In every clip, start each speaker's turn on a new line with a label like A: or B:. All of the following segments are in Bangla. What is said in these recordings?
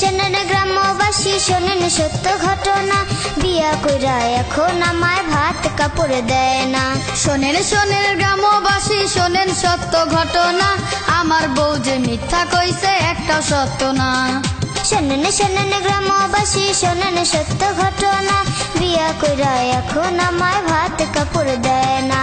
A: শোনেন গ্রামবাসী শোনেন সত্য ঘটনা, বিয়া কইরা এখন আমায় ভাত কাপড় দেয় না।
B: শোনেন গ্রামবাসী শোনেন সত্য ঘটনা, আমার বউ যে মিথ্যা কইছে একটা সত্য না।
A: শোনেন গ্রামবাসী শোনেন সত্য ঘটনা, বিয়া কইরা এখন আমায় ভাত কাপড় দেয় না।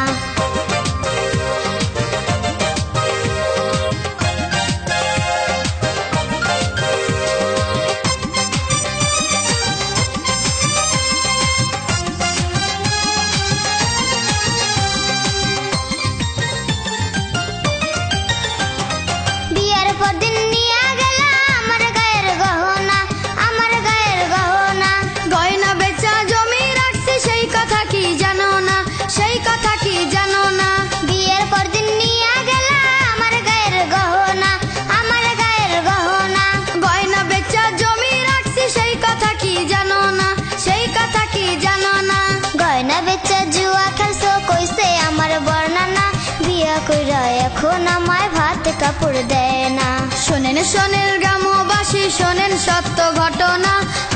A: বিয়ার পর দিন নিয়া গেলা আমার গায়ের গহনা, আমার গায়ের গহনা।
B: গয়না বেচা জমি রাখছি সেই কথা কি জানো না, সেই কথা কি জানো না।
A: বিয়ের পর দিন নিয়া গেলা আমার গায়ের গহনা, আমার গায়ের গহনা।
B: গয়না বেচা জমি রাখছি সেই কথা কি জানো না, সেই কথা কি জানো না।
A: গয়না বেচা জুয়া খেলছো কইছে আমার বর্ণনা, বিয়া কইরা এখন আমায় ভাত কাপড় দেয় না।
B: শোনেন গ্রামবাসী শোনেন সত্য ঘটনা,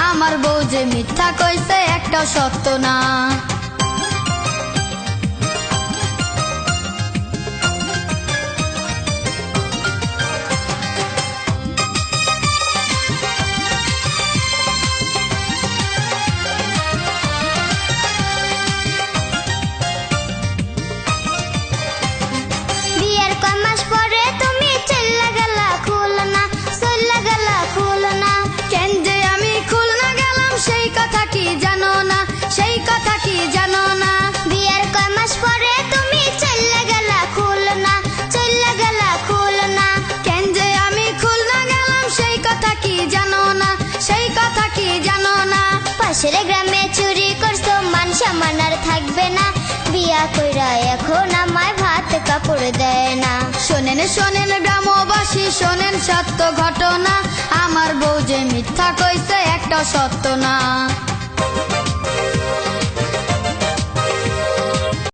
B: আমার বউ যে মিথ্যা কইছে একটা সত্য না।
A: বিয়ের কয় মাস পরে তুমি চল্লা গেলা খুলনা, চল্লা গেলা খুলনা।
B: কেন যে আমি খুলনা গেলাম সেই কথা কি জানো না, সেই কথা কি জানো না।
A: বিয়ের কয় মাস পরে তুমি চল্লা গেলা খুলনা, চল্লা গেলা খুলনা।
B: কেন যে আমি খুলনা গেলাম সেই কথা কি জানো না, সেই কথা কি জানো না।
A: পাশের গ্রামে চুরি করছো মান সম্মান আর থাকবে না, বিয়া কইরা এখন আমায় ভাত কাপড় দেয় না।
B: শোনেন গ্রামবাসী শোনেন সত্য ঘটনা, আমার বউ যে মিথ্যা কইছে একটা সত্য না।